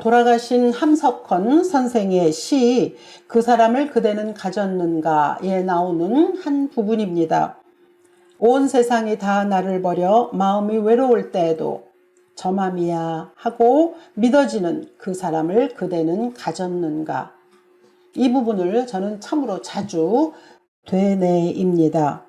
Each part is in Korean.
돌아가신 함석헌 선생의 시 그 사람을 그대는 가졌는가에 나오는 한 부분입니다. 온 세상이 다 나를 버려 마음이 외로울 때에도 저맘이야 하고 믿어지는 그 사람을 그대는 가졌는가. 이 부분을 저는 참으로 자주 되뇌입니다.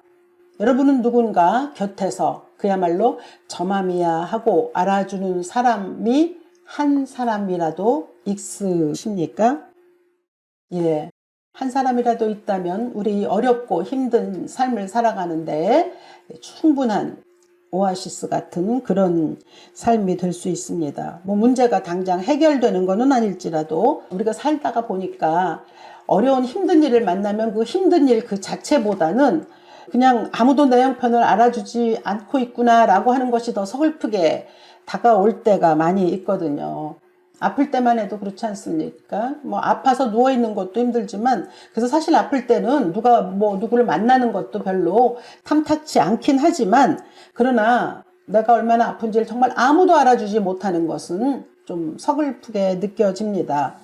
여러분은 누군가 곁에서 그야말로 저맘이야 하고 알아주는 사람이 한 사람이라도 있으십니까? 예. 한 사람이라도 있다면 우리 어렵고 힘든 삶을 살아가는데 충분한 오아시스 같은 그런 삶이 될 수 있습니다. 뭐 문제가 당장 해결되는 것은 아닐지라도 우리가 살다가 보니까 어려운 힘든 일을 만나면 그 힘든 일 그 자체보다는 그냥 아무도 내 형편을 알아주지 않고 있구나라고 하는 것이 더 서글프게 다가올 때가 많이 있거든요. 아플 때만 해도 그렇지 않습니까? 뭐 아파서 누워있는 것도 힘들지만 그래서 사실 아플 때는 누가 뭐 누구를 만나는 것도 별로 탐탁치 않긴 하지만 그러나 내가 얼마나 아픈지를 정말 아무도 알아주지 못하는 것은 좀 서글프게 느껴집니다.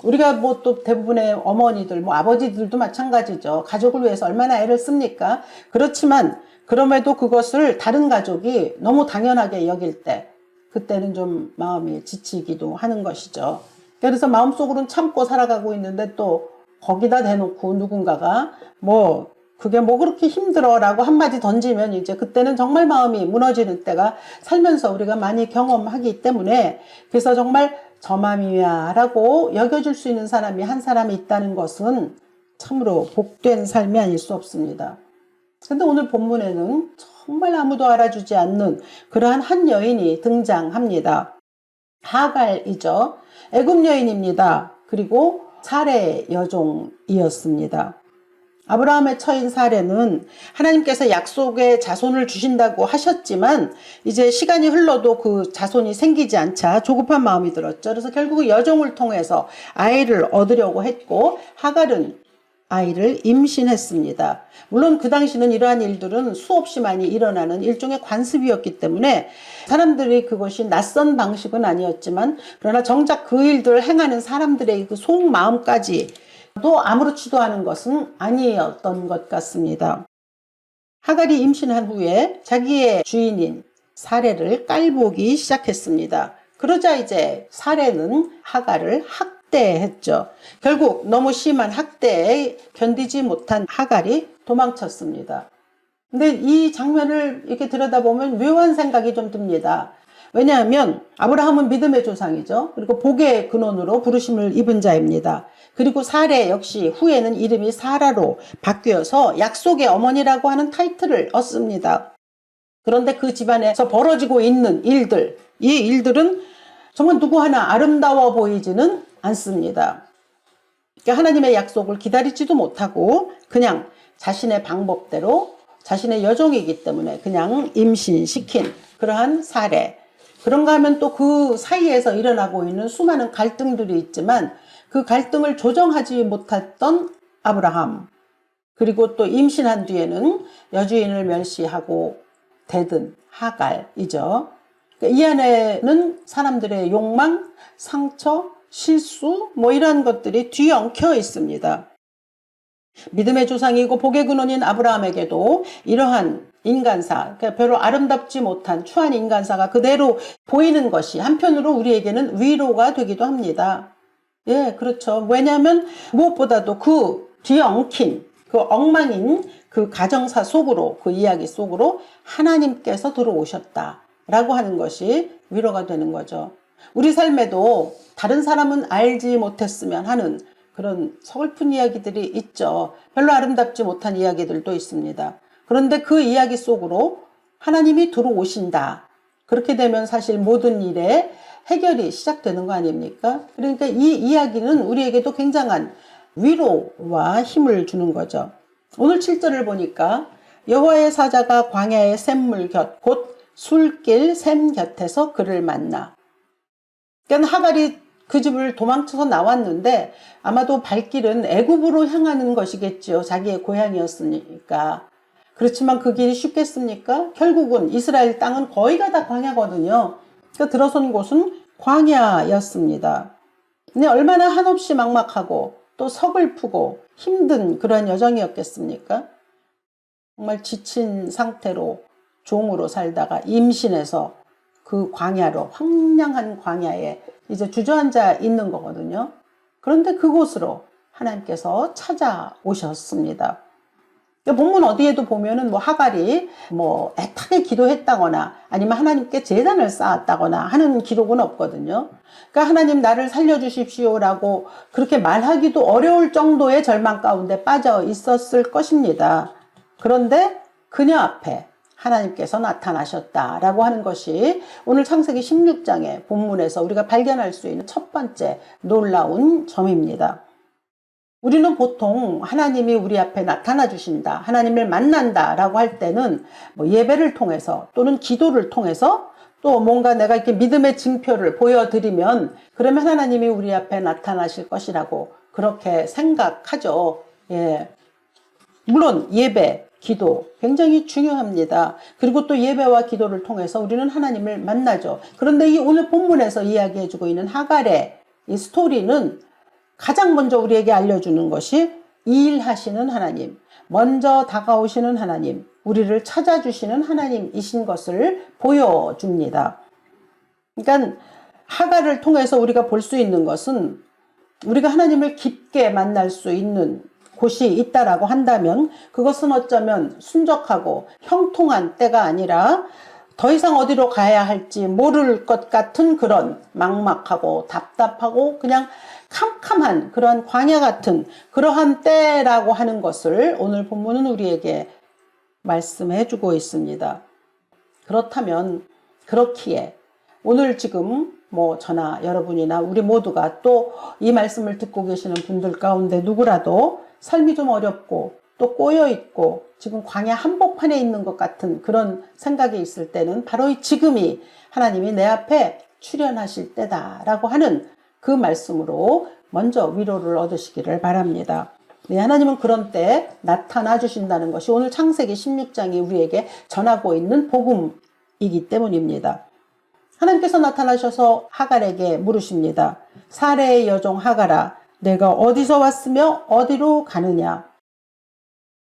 우리가 뭐 또 대부분의 어머니들, 뭐 아버지들도 마찬가지죠. 가족을 위해서 얼마나 애를 씁니까? 그렇지만 그럼에도 그것을 다른 가족이 너무 당연하게 여길 때 그때는 좀 마음이 지치기도 하는 것이죠. 그래서 마음속으로는 참고 살아가고 있는데 또 거기다 대놓고 누군가가 뭐 그게 뭐 그렇게 힘들어 라고 한마디 던지면 이제 그때는 정말 마음이 무너지는 때가 살면서 우리가 많이 경험하기 때문에 그래서 정말 저맘이야 라고 여겨줄 수 있는 사람이 한 사람이 있다는 것은 참으로 복된 삶이 아닐 수 없습니다. 그런데 오늘 본문에는 정말 아무도 알아주지 않는 그러한 한 여인이 등장합니다. 하갈이죠. 애굽 여인입니다. 그리고 사레 여종이었습니다. 아브라함의 처인 사레는 하나님께서 약속의 자손을 주신다고 하셨지만 이제 시간이 흘러도 그 자손이 생기지 않자 조급한 마음이 들었죠. 그래서 결국 여종을 통해서 아이를 얻으려고 했고 하갈은 아이를 임신했습니다. 물론 그 당시는 이러한 일들은 수없이 많이 일어나는 일종의 관습이었기 때문에 사람들이 그것이 낯선 방식은 아니었지만 그러나 정작 그 일들을 행하는 사람들의 그 속마음까지 또 아무렇지도 않은 것은 아니었던 것 같습니다. 하갈이 임신한 후에 자기의 주인인 사레를 깔보기 시작했습니다. 그러자 이제 사레는 하갈을 학대했죠. 결국 너무 심한 학대에 견디지 못한 하갈이 도망쳤습니다. 근데 이 장면을 이렇게 들여다보면 묘한 생각이 좀 듭니다. 왜냐하면 아브라함은 믿음의 조상이죠. 그리고 복의 근원으로 부르심을 입은 자입니다. 그리고 사레 역시 후에는 이름이 사라로 바뀌어서 약속의 어머니라고 하는 타이틀을 얻습니다. 그런데 그 집안에서 벌어지고 있는 일들, 이 일들은 정말 누구 하나 아름다워 보이지는 않습니다. 그러니까 하나님의 약속을 기다리지도 못하고 그냥 자신의 방법대로 자신의 여종이기 때문에 그냥 임신시킨 그러한 사례. 그런가 하면 또 그 사이에서 일어나고 있는 수많은 갈등들이 있지만 그 갈등을 조정하지 못했던 아브라함. 그리고 또 임신한 뒤에는 여주인을 멸시하고 대든 하갈이죠. 그러니까 이 안에는 사람들의 욕망, 상처, 실수 뭐 이런 것들이 뒤엉켜 있습니다. 믿음의 조상이고 복의 근원인 아브라함에게도 이러한 인간사, 그러니까 별로 아름답지 못한 추한 인간사가 그대로 보이는 것이 한편으로 우리에게는 위로가 되기도 합니다. 예, 그렇죠. 왜냐하면 무엇보다도 그 뒤엉킨, 그 엉망인 그 가정사 속으로, 그 이야기 속으로 하나님께서 들어오셨다라고 하는 것이 위로가 되는 거죠. 우리 삶에도 다른 사람은 알지 못했으면 하는 그런 서글픈 이야기들이 있죠. 별로 아름답지 못한 이야기들도 있습니다. 그런데 그 이야기 속으로 하나님이 들어오신다. 그렇게 되면 사실 모든 일의 해결이 시작되는 거 아닙니까? 그러니까 이 이야기는 우리에게도 굉장한 위로와 힘을 주는 거죠. 오늘 7절을 보니까 여호와의 사자가 광야의 샘물 곁 곧 술길 샘 곁에서 그를 만나. 그러니까 하갈이 그 집을 도망쳐서 나왔는데 아마도 발길은 애굽으로 향하는 것이겠죠. 자기의 고향이었으니까. 그렇지만 그 길이 쉽겠습니까? 결국은 이스라엘 땅은 거의가 다 광야거든요. 그러니까 들어선 곳은 광야였습니다. 근데 얼마나 한없이 막막하고 또 서글프고 힘든 그런 여정이었겠습니까? 정말 지친 상태로 종으로 살다가 임신해서 그 광야로, 황량한 광야에 이제 주저앉아 있는 거거든요. 그런데 그곳으로 하나님께서 찾아오셨습니다. 본문 어디에도 보면은 하갈이 애타게 기도했다거나 아니면 하나님께 제단을 쌓았다거나 하는 기록은 없거든요. 그러니까 하나님 나를 살려주십시오라고 그렇게 말하기도 어려울 정도의 절망 가운데 빠져 있었을 것입니다. 그런데 그녀 앞에 하나님께서 나타나셨다라고 하는 것이 오늘 창세기 16장의 본문에서 우리가 발견할 수 있는 첫 번째 놀라운 점입니다. 우리는 보통 하나님이 우리 앞에 나타나 주신다, 하나님을 만난다 라고 할 때는 예배를 통해서 또는 기도를 통해서 또 뭔가 내가 이렇게 믿음의 징표를 보여드리면 그러면 하나님이 우리 앞에 나타나실 것이라고 그렇게 생각하죠. 예. 물론 예배, 기도 굉장히 중요합니다. 그리고 또 예배와 기도를 통해서 우리는 하나님을 만나죠. 그런데 이 오늘 본문에서 이야기해주고 있는 하갈의 이 스토리는 가장 먼저 우리에게 알려주는 것이 일하시는 하나님, 먼저 다가오시는 하나님, 우리를 찾아주시는 하나님이신 것을 보여줍니다. 그러니까 하갈을 통해서 우리가 볼 수 있는 것은 우리가 하나님을 깊게 만날 수 있는 곳이 있다라고 한다면 그것은 어쩌면 순적하고 형통한 때가 아니라 더 이상 어디로 가야 할지 모를 것 같은 그런 막막하고 답답하고 그냥 캄캄한 그런 광야 같은 그러한 때라고 하는 것을 오늘 본문은 우리에게 말씀해 주고 있습니다. 그렇다면 그렇기에 오늘 지금 저나 여러분이나 우리 모두가 또 이 말씀을 듣고 계시는 분들 가운데 누구라도 삶이 좀 어렵고 또 꼬여있고 지금 광야 한복판에 있는 것 같은 그런 생각이 있을 때는 바로 이 지금이 하나님이 내 앞에 출현하실 때다라고 하는 그 말씀으로 먼저 위로를 얻으시기를 바랍니다. 네, 하나님은 그런 때 나타나 주신다는 것이 오늘 창세기 16장이 우리에게 전하고 있는 복음이기 때문입니다. 하나님께서 나타나셔서 하갈에게 물으십니다. 사레의 여종 하갈아, 내가 어디서 왔으며 어디로 가느냐?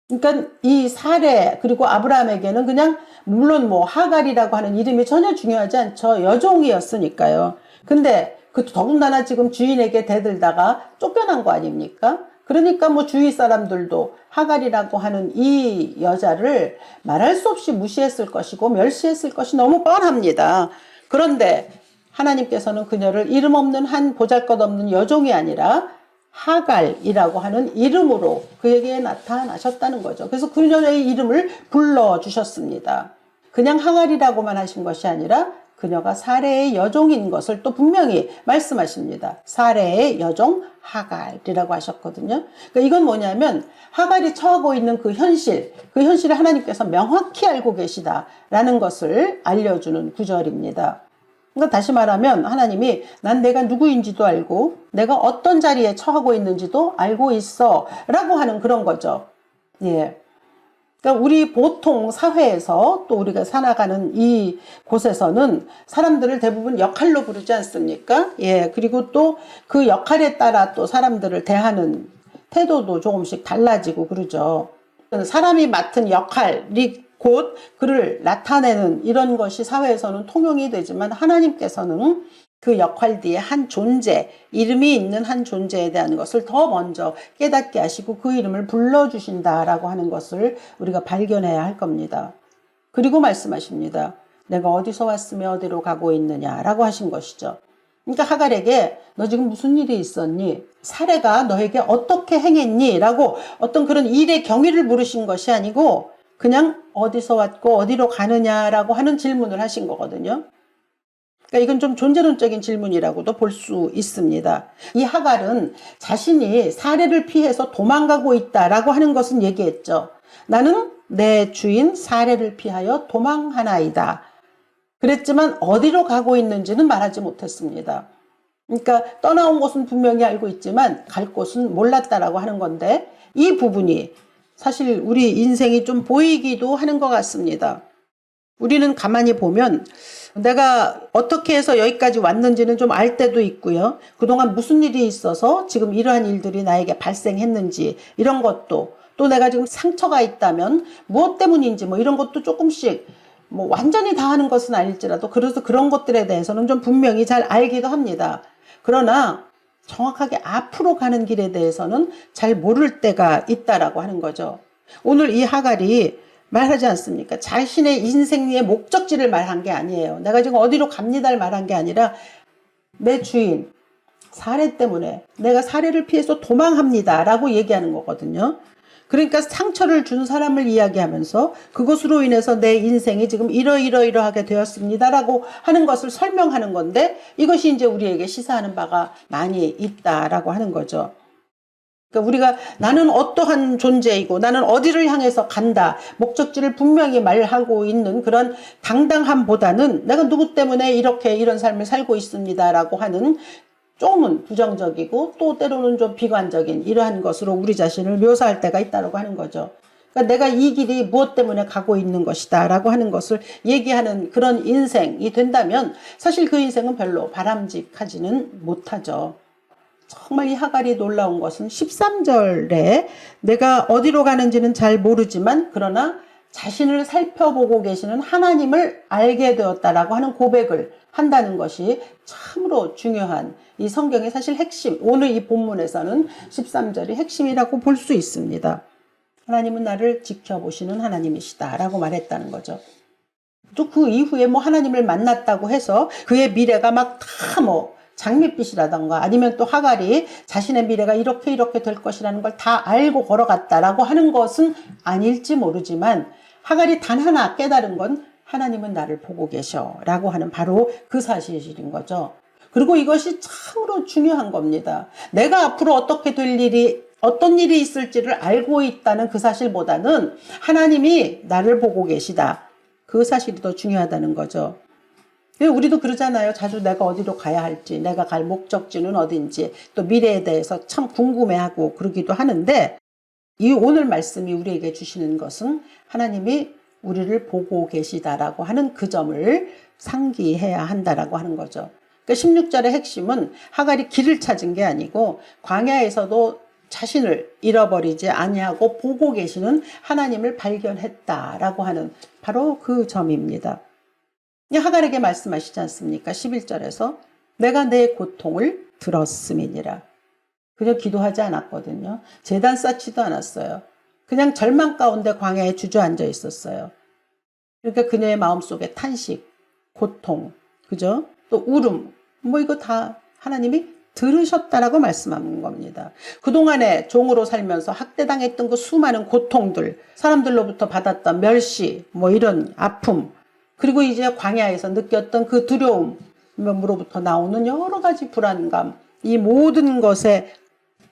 그러니까 이 사레 그리고 아브라함에게는 그냥 물론 하갈이라고 하는 이름이 전혀 중요하지 않죠. 여종이었으니까요. 근데 그 더군다나 지금 주인에게 대들다가 쫓겨난 거 아닙니까? 그러니까 주위 사람들도 하갈이라고 하는 이 여자를 말할 수 없이 무시했을 것이고 멸시했을 것이 너무 뻔합니다. 그런데 하나님께서는 그녀를 이름 없는 한 보잘것없는 여종이 아니라 하갈이라고 하는 이름으로 그에게 나타나셨다는 거죠. 그래서 그녀의 이름을 불러주셨습니다. 그냥 하갈이라고만 하신 것이 아니라 그녀가 사레의 여종인 것을 또 분명히 말씀하십니다. 사레의 여종 하갈이라고 하셨거든요. 그러니까 이건 뭐냐면 하갈이 처하고 있는 그 현실을 하나님께서 명확히 알고 계시다라는 것을 알려주는 구절입니다. 그러니까 다시 말하면 하나님이 난 내가 누구인지도 알고 내가 어떤 자리에 처하고 있는지도 알고 있어 라고 하는 그런 거죠. 예. 그러니까 우리 보통 사회에서 또 우리가 살아가는 이 곳에서는 사람들을 대부분 역할로 부르지 않습니까? 예. 그리고 또 그 역할에 따라 또 사람들을 대하는 태도도 조금씩 달라지고 그러죠. 사람이 맡은 역할이 곧 그를 나타내는 이런 것이 사회에서는 통용이 되지만 하나님께서는 그 역할 뒤에 한 존재, 이름이 있는 한 존재에 대한 것을 더 먼저 깨닫게 하시고 그 이름을 불러주신다라고 하는 것을 우리가 발견해야 할 겁니다. 그리고 말씀하십니다. 내가 어디서 왔으며 어디로 가고 있느냐라고 하신 것이죠. 그러니까 하갈에게 너 지금 무슨 일이 있었니? 사레가 너에게 어떻게 행했니? 라고 어떤 그런 일의 경위를 물으신 것이 아니고 그냥 어디서 왔고 어디로 가느냐라고 하는 질문을 하신 거거든요. 그러니까 이건 좀 존재론적인 질문이라고도 볼 수 있습니다. 이 하갈은 자신이 사레를 피해서 도망가고 있다라고 하는 것은 얘기했죠. 나는 내 주인 사레를 피하여 도망하나이다. 그랬지만 어디로 가고 있는지는 말하지 못했습니다. 그러니까 떠나온 곳은 분명히 알고 있지만 갈 곳은 몰랐다라고 하는 건데 이 부분이 사실 우리 인생이 좀 보이기도 하는 것 같습니다. 우리는 가만히 보면 내가 어떻게 해서 여기까지 왔는지는 좀 알 때도 있고요. 그동안 무슨 일이 있어서 지금 이러한 일들이 나에게 발생했는지 이런 것도, 또 내가 지금 상처가 있다면 무엇 때문인지 뭐 이런 것도 조금씩, 뭐 완전히 다 하는 것은 아닐지라도 그래서 그런 것들에 대해서는 좀 분명히 잘 알기도 합니다. 그러나 정확하게 앞으로 가는 길에 대해서는 잘 모를 때가 있다라고 하는 거죠. 오늘 이 하갈이 말하지 않습니까? 자신의 인생의 목적지를 말한 게 아니에요. 내가 지금 어디로 갑니다를 말한 게 아니라 내 주인 사례 때문에 내가 사례를 피해서 도망합니다 라고 얘기하는 거거든요. 그러니까 상처를 준 사람을 이야기하면서 그것으로 인해서 내 인생이 지금 이러이러이러하게 되었습니다 라고 하는 것을 설명하는 건데, 이것이 이제 우리에게 시사하는 바가 많이 있다라고 하는 거죠. 그러니까 우리가 나는 어떠한 존재이고 나는 어디를 향해서 간다, 목적지를 분명히 말하고 있는 그런 당당함보다는 내가 누구 때문에 이렇게 이런 삶을 살고 있습니다라고 하는 조금은 부정적이고 또 때로는 좀 비관적인 이러한 것으로 우리 자신을 묘사할 때가 있다고 하는 거죠. 그러니까 내가 이 길이 무엇 때문에 가고 있는 것이다 라고 하는 것을 얘기하는 그런 인생이 된다면 사실 그 인생은 별로 바람직하지는 못하죠. 정말 이 하갈이 놀라운 것은 13절에 내가 어디로 가는지는 잘 모르지만 그러나 자신을 살펴보고 계시는 하나님을 알게 되었다라고 하는 고백을 한다는 것이 참으로 중요한 이 성경의 사실 핵심, 오늘 이 본문에서는 13절이 핵심이라고 볼 수 있습니다. 하나님은 나를 지켜보시는 하나님이시다 라고 말했다는 거죠. 또 그 이후에 뭐 하나님을 만났다고 해서 그의 미래가 막 다 뭐 장밋빛이라던가 아니면 또 하갈이 자신의 미래가 이렇게 될 것이라는 걸 다 알고 걸어갔다라고 하는 것은 아닐지 모르지만 하갈이 단 하나 깨달은 건 하나님은 나를 보고 계셔 라고 하는 바로 그 사실인 거죠. 그리고 이것이 참으로 중요한 겁니다. 내가 앞으로 어떻게 될 일이, 어떤 일이 있을지를 알고 있다는 그 사실보다는 하나님이 나를 보고 계시다, 그 사실이 더 중요하다는 거죠. 우리도 그러잖아요. 자주 내가 어디로 가야 할지, 내가 갈 목적지는 어딘지, 또 미래에 대해서 참 궁금해하고 그러기도 하는데, 이 오늘 말씀이 우리에게 주시는 것은 하나님이 우리를 보고 계시다라고 하는 그 점을 상기해야 한다라고 하는 거죠. 그러니까 16절의 핵심은 하갈이 길을 찾은 게 아니고 광야에서도 자신을 잃어버리지 아니하고 보고 계시는 하나님을 발견했다라고 하는 바로 그 점입니다. 하갈에게 말씀하시지 않습니까? 11절에서 내가 내 고통을 들었음이니라. 그냥 기도하지 않았거든요. 제단 쌓지도 않았어요. 그냥 절망 가운데 광야에 주저앉아 있었어요. 그러니까 그녀의 마음속에 탄식, 고통, 그죠? 또 울음, 뭐 이거 다 하나님이 들으셨다라고 말씀하는 겁니다. 그동안에 종으로 살면서 학대당했던 그 수많은 고통들, 사람들로부터 받았던 멸시, 뭐 이런 아픔, 그리고 이제 광야에서 느꼈던 그 두려움으로부터 나오는 여러 가지 불안감, 이 모든 것의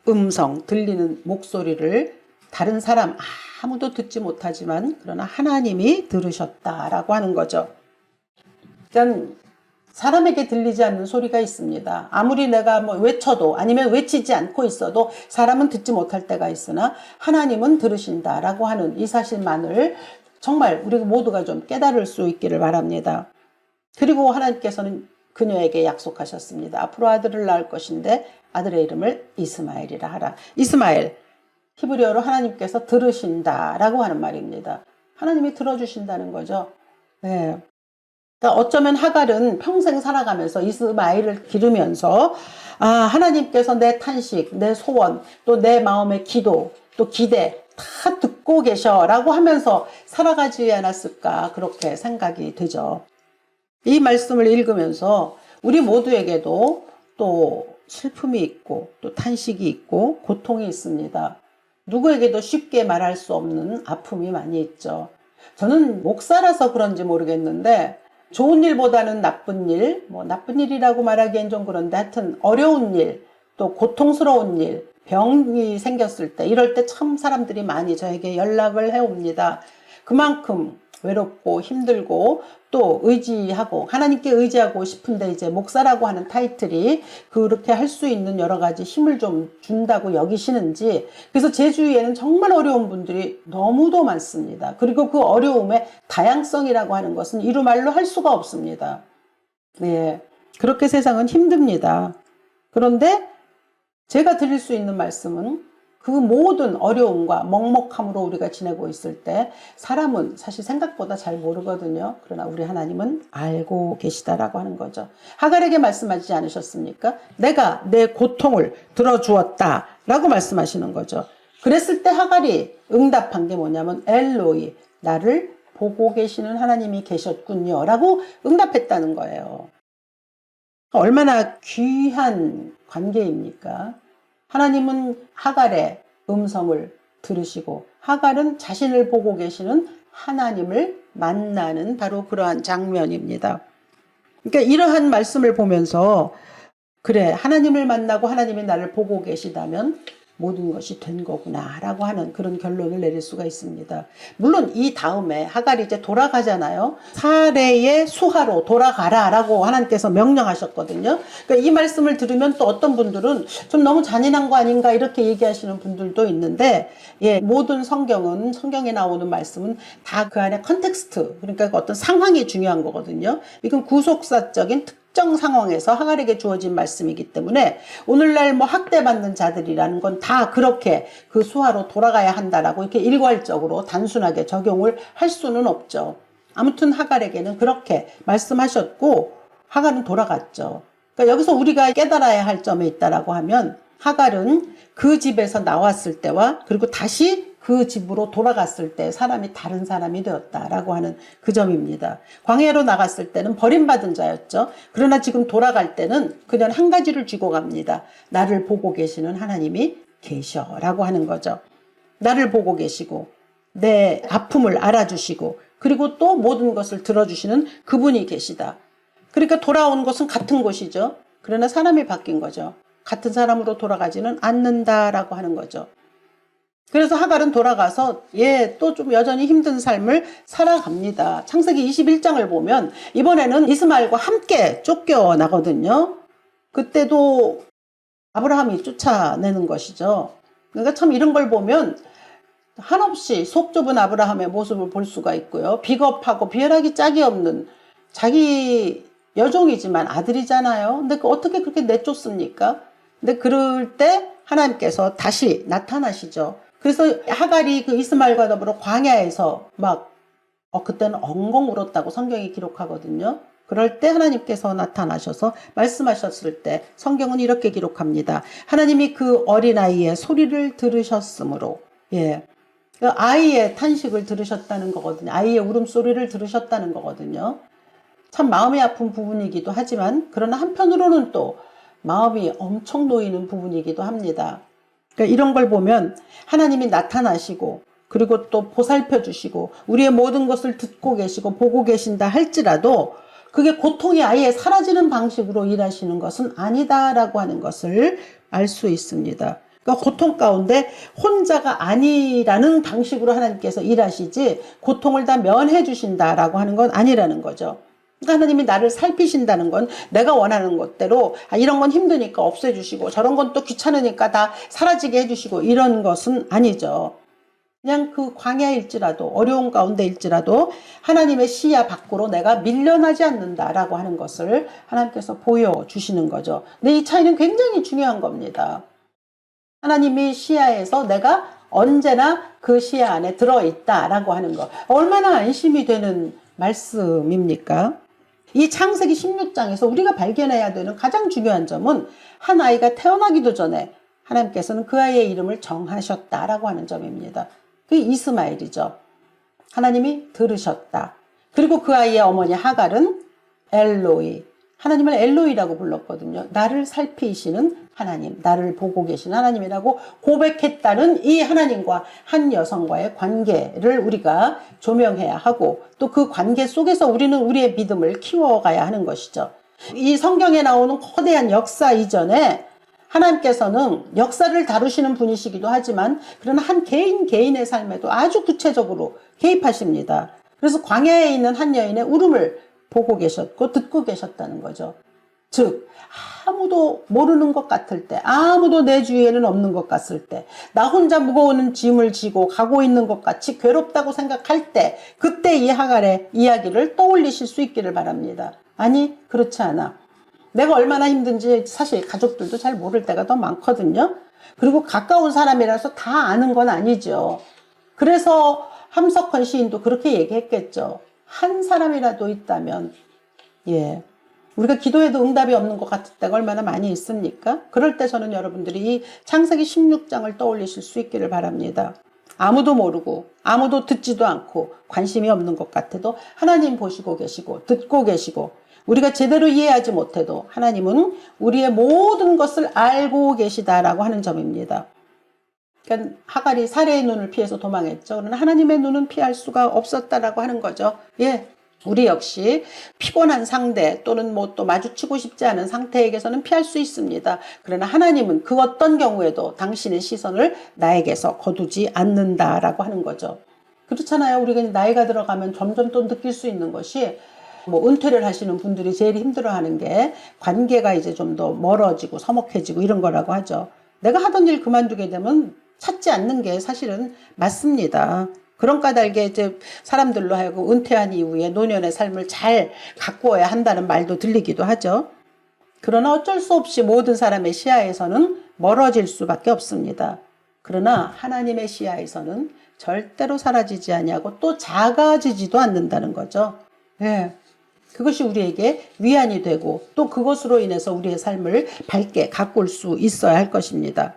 음성, 들리는 목소리를 다른 사람 아무도 듣지 못하지만 그러나 하나님이 들으셨다라고 하는 거죠. 그러니까 사람에게 들리지 않는 소리가 있습니다. 아무리 내가 뭐 외쳐도 아니면 외치지 않고 있어도 사람은 듣지 못할 때가 있으나 하나님은 들으신다라고 하는 이 사실만을 정말 우리 모두가 좀 깨달을 수 있기를 바랍니다. 그리고 하나님께서는 그녀에게 약속하셨습니다. 앞으로 아들을 낳을 것인데 아들의 이름을 이스마엘이라 하라. 이스마엘, 히브리어로 하나님께서 들으신다라고 하는 말입니다. 하나님이 들어주신다는 거죠. 네. 그러니까 어쩌면 하갈은 평생 살아가면서 이스마엘을 기르면서 하나님께서 내 탄식, 내 소원, 또 내 마음의 기도, 또 기대 다 듣고 계셔라고 하면서 살아가지 않았을까, 그렇게 생각이 되죠. 이 말씀을 읽으면서 우리 모두에게도 또 슬픔이 있고 또 탄식이 있고 고통이 있습니다. 누구에게도 쉽게 말할 수 없는 아픔이 많이 있죠. 저는 목사라서 그런지 모르겠는데 좋은 일보다는 나쁜 일, 뭐 나쁜 일이라고 말하기엔 좀 그런데 하여튼 어려운 일, 또 고통스러운 일, 병이 생겼을 때 이럴 때 참 사람들이 많이 저에게 연락을 해옵니다. 그만큼 외롭고 힘들고 또 의지하고 하나님께 의지하고 싶은데 이제 목사라고 하는 타이틀이 그렇게 할 수 있는 여러 가지 힘을 좀 준다고 여기시는지, 그래서 제 주위에는 정말 어려운 분들이 너무도 많습니다. 그리고 그 어려움의 다양성이라고 하는 것은 이루 말로 할 수가 없습니다. 네, 그렇게 세상은 힘듭니다. 그런데 제가 드릴 수 있는 말씀은 그 모든 어려움과 먹먹함으로 우리가 지내고 있을 때 사람은 사실 생각보다 잘 모르거든요. 그러나 우리 하나님은 알고 계시다라고 하는 거죠. 하갈에게 말씀하지 않으셨습니까? 내가 내 고통을 들어주었다 라고 말씀하시는 거죠. 그랬을 때 하갈이 응답한 게 뭐냐면 엘로이, 나를 보고 계시는 하나님이 계셨군요 라고 응답했다는 거예요. 얼마나 귀한 관계입니까? 하나님은 하갈의 음성을 들으시고 하갈은 자신을 보고 계시는 하나님을 만나는 바로 그러한 장면입니다. 그러니까 이러한 말씀을 보면서 그래, 하나님을 만나고 하나님이 나를 보고 계시다면 모든 것이 된 거구나 라고 하는 그런 결론을 내릴 수가 있습니다. 물론 이 다음에 하갈이 이제 돌아가잖아요. 사레의 수하로 돌아가라 라고 하나님께서 명령하셨거든요. 그러니까 이 말씀을 들으면 또 어떤 분들은 좀 너무 잔인한 거 아닌가 이렇게 얘기하시는 분들도 있는데, 예, 모든 성경에 나오는 말씀은 다 그 안에 컨텍스트, 그러니까 어떤 상황이 중요한 거거든요. 이건 구속사적인 특정 상황에서 하갈에게 주어진 말씀이기 때문에 오늘날 뭐 학대받는 자들이라는 건 다 그렇게 그 수하로 돌아가야 한다라고 이렇게 일괄적으로 단순하게 적용을 할 수는 없죠. 아무튼 하갈에게는 그렇게 말씀하셨고 하갈은 돌아갔죠. 그러니까 여기서 우리가 깨달아야 할 점이 있다라고 하면 하갈은 그 집에서 나왔을 때와 그리고 다시 그 집으로 돌아갔을 때 사람이 다른 사람이 되었다라고 하는 그 점입니다. 광야로 나갔을 때는 버림받은 자였죠. 그러나 지금 돌아갈 때는 그냥 한 가지를 쥐고 갑니다. 나를 보고 계시는 하나님이 계셔라고 하는 거죠. 나를 보고 계시고 내 아픔을 알아주시고 그리고 또 모든 것을 들어주시는 그분이 계시다. 그러니까 돌아온 곳은 같은 곳이죠. 그러나 사람이 바뀐 거죠. 같은 사람으로 돌아가지는 않는다라고 하는 거죠. 그래서 하갈은 돌아가서 또 좀 여전히 힘든 삶을 살아갑니다. 창세기 21장을 보면 이번에는 이스마엘과 함께 쫓겨나거든요. 그때도 아브라함이 쫓아내는 것이죠. 그러니까 참 이런 걸 보면 한없이 속 좁은 아브라함의 모습을 볼 수가 있고요. 비겁하고 비열하기 짝이 없는 자기 여종이지만 아들이잖아요. 근데 어떻게 그렇게 내쫓습니까? 근데 그럴 때 하나님께서 다시 나타나시죠. 그래서 하갈이 그 이스마엘과 더불어 광야에서 막 그때는 엉엉 울었다고 성경이 기록하거든요. 그럴 때 하나님께서 나타나셔서 말씀하셨을 때 성경은 이렇게 기록합니다. 하나님이 그 어린아이의 소리를 들으셨으므로, 그 아이의 탄식을 들으셨다는 거거든요. 아이의 울음소리를 들으셨다는 거거든요. 참 마음이 아픈 부분이기도 하지만 그러나 한편으로는 또 마음이 엄청 놓이는 부분이기도 합니다. 그러니까 이런 걸 보면 하나님이 나타나시고 그리고 또 보살펴 주시고 우리의 모든 것을 듣고 계시고 보고 계신다 할지라도 그게 고통이 아예 사라지는 방식으로 일하시는 것은 아니다라고 하는 것을 알 수 있습니다. 그러니까 고통 가운데 혼자가 아니라는 방식으로 하나님께서 일하시지 고통을 다 면해 주신다라고 하는 건 아니라는 거죠. 그러니까 하나님이 나를 살피신다는 건 내가 원하는 것대로 이런 건 힘드니까 없애주시고 저런 건 또 귀찮으니까 다 사라지게 해주시고 이런 것은 아니죠. 그냥 그 광야일지라도 어려운 가운데일지라도 하나님의 시야 밖으로 내가 밀려나지 않는다라고 하는 것을 하나님께서 보여주시는 거죠. 근데 이 차이는 굉장히 중요한 겁니다. 하나님이 시야에서 내가 언제나 그 시야 안에 들어있다라고 하는 거. 얼마나 안심이 되는 말씀입니까? 이 창세기 16장에서 우리가 발견해야 되는 가장 중요한 점은 한 아이가 태어나기도 전에 하나님께서는 그 아이의 이름을 정하셨다라고 하는 점입니다. 그게 이스마엘이죠. 하나님이 들으셨다. 그리고 그 아이의 어머니 하갈은 엘로이, 하나님을 엘로이라고 불렀거든요. 나를 살피시는 하나님, 나를 보고 계신 하나님이라고 고백했다는 이 하나님과 한 여성과의 관계를 우리가 조명해야 하고 또 그 관계 속에서 우리는 우리의 믿음을 키워가야 하는 것이죠. 이 성경에 나오는 거대한 역사 이전에 하나님께서는 역사를 다루시는 분이시기도 하지만 그러나 한 개인의 삶에도 아주 구체적으로 개입하십니다. 그래서 광야에 있는 한 여인의 울음을 보고 계셨고 듣고 계셨다는 거죠. 즉 아무도 모르는 것 같을 때, 아무도 내 주위에는 없는 것 같을 때, 나 혼자 무거운 짐을 지고 가고 있는 것 같이 괴롭다고 생각할 때, 그때 이 하갈의 이야기를 떠올리실 수 있기를 바랍니다. 아니 그렇지 않아. 내가 얼마나 힘든지 사실 가족들도 잘 모를 때가 더 많거든요. 그리고 가까운 사람이라서 다 아는 건 아니죠. 그래서 함석헌 시인도 그렇게 얘기했겠죠. 한 사람이라도 있다면, 예, 우리가 기도해도 응답이 없는 것 같을 때가 얼마나 많이 있습니까? 그럴 때 저는 여러분들이 이 창세기 16장을 떠올리실 수 있기를 바랍니다. 아무도 모르고 아무도 듣지도 않고 관심이 없는 것 같아도 하나님 보시고 계시고 듣고 계시고, 우리가 제대로 이해하지 못해도 하나님은 우리의 모든 것을 알고 계시다라고 하는 점입니다. 그러니까 하갈이 살해의 눈을 피해서 도망했죠. 그러나 하나님의 눈은 피할 수가 없었다라고 하는 거죠. 예, 우리 역시 피곤한 상대 또는 뭐 또 마주치고 싶지 않은 상태에게서는 피할 수 있습니다. 그러나 하나님은 그 어떤 경우에도 당신의 시선을 나에게서 거두지 않는다라고 하는 거죠. 그렇잖아요. 우리가 나이가 들어가면 점점 또 느낄 수 있는 것이, 뭐 은퇴를 하시는 분들이 제일 힘들어하는 게 관계가 이제 좀 더 멀어지고 서먹해지고 이런 거라고 하죠. 내가 하던 일 그만두게 되면 찾지 않는 게 사실은 맞습니다. 그런 까닭에 이제 사람들로 하여금 은퇴한 이후에 노년의 삶을 잘 가꾸어야 한다는 말도 들리기도 하죠. 그러나 어쩔 수 없이 모든 사람의 시야에서는 멀어질 수밖에 없습니다. 그러나 하나님의 시야에서는 절대로 사라지지 아니하고 또 작아지지도 않는다는 거죠. 예. 그것이 우리에게 위안이 되고 또 그것으로 인해서 우리의 삶을 밝게 가꿀 수 있어야 할 것입니다.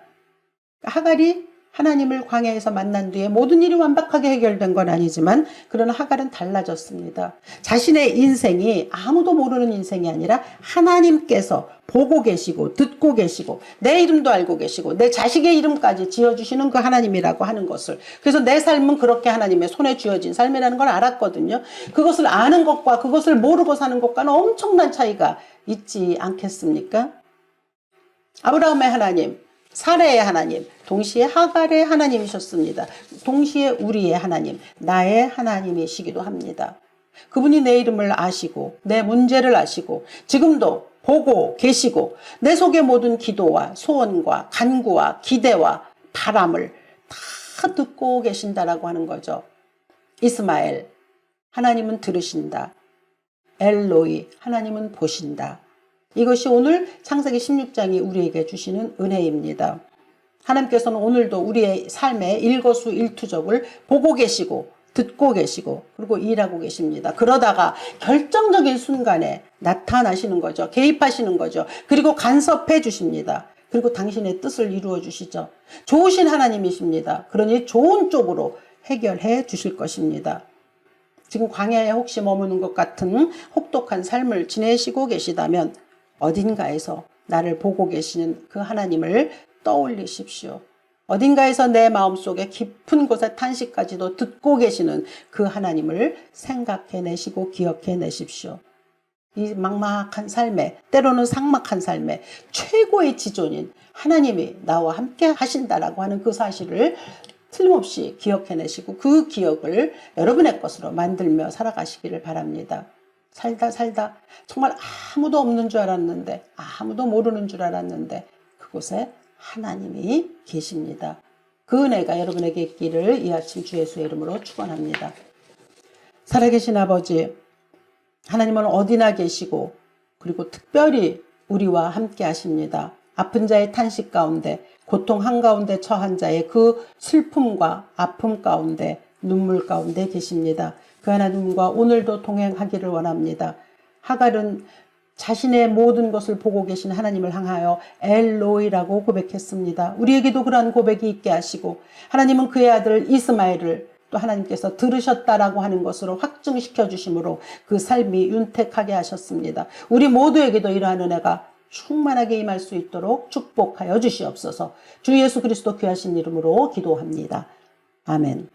하갈이 하나님을 광야에서 만난 뒤에 모든 일이 완벽하게 해결된 건 아니지만, 그러나 하갈은 달라졌습니다. 자신의 인생이 아무도 모르는 인생이 아니라 하나님께서 보고 계시고 듣고 계시고 내 이름도 알고 계시고 내 자식의 이름까지 지어주시는 그 하나님이라고 하는 것을, 그래서 내 삶은 그렇게 하나님의 손에 쥐어진 삶이라는 걸 알았거든요. 그것을 아는 것과 그것을 모르고 사는 것과는 엄청난 차이가 있지 않겠습니까? 아브라함의 하나님, 사레의 하나님, 동시에 하갈의 하나님이셨습니다. 동시에 우리의 하나님, 나의 하나님이시기도 합니다. 그분이 내 이름을 아시고 내 문제를 아시고 지금도 보고 계시고 내 속의 모든 기도와 소원과 간구와 기대와 바람을 다 듣고 계신다라고 하는 거죠. 이스마엘, 하나님은 들으신다. 엘로이, 하나님은 보신다. 이것이 오늘 창세기 16장이 우리에게 주시는 은혜입니다. 하나님께서는 오늘도 우리의 삶의 일거수일투족을 보고 계시고 듣고 계시고 그리고 일하고 계십니다. 그러다가 결정적인 순간에 나타나시는 거죠. 개입하시는 거죠. 그리고 간섭해 주십니다. 그리고 당신의 뜻을 이루어 주시죠. 좋으신 하나님이십니다. 그러니 좋은 쪽으로 해결해 주실 것입니다. 지금 광야에 혹시 머무는 것 같은 혹독한 삶을 지내시고 계시다면 어딘가에서 나를 보고 계시는 그 하나님을 떠올리십시오. 어딘가에서 내 마음속에 깊은 곳의 탄식까지도 듣고 계시는 그 하나님을 생각해내시고 기억해내십시오. 이 막막한 삶에, 때로는 삭막한 삶에 최고의 지존인 하나님이 나와 함께 하신다라고 하는 그 사실을 틀림없이 기억해내시고 그 기억을 여러분의 것으로 만들며 살아가시기를 바랍니다. 살다 정말 아무도 없는 줄 알았는데, 아무도 모르는 줄 알았는데 그곳에 하나님이 계십니다. 그 은혜가 여러분에게 있기를 이 아침 주 예수의 이름으로 축원합니다. 살아계신 아버지, 하나님은 어디나 계시고 그리고 특별히 우리와 함께 하십니다. 아픈 자의 탄식 가운데, 고통 한가운데 처한 자의 그 슬픔과 아픔 가운데, 눈물 가운데 계십니다. 그 하나님과 오늘도 동행하기를 원합니다. 하갈은 자신의 모든 것을 보고 계신 하나님을 향하여 엘로이라고 고백했습니다. 우리에게도 그러한 고백이 있게 하시고, 하나님은 그의 아들 이스마엘을 또 하나님께서 들으셨다라고 하는 것으로 확증시켜 주심으로 그 삶이 윤택하게 하셨습니다. 우리 모두에게도 이러한 은혜가 충만하게 임할 수 있도록 축복하여 주시옵소서. 주 예수 그리스도 귀하신 이름으로 기도합니다. 아멘.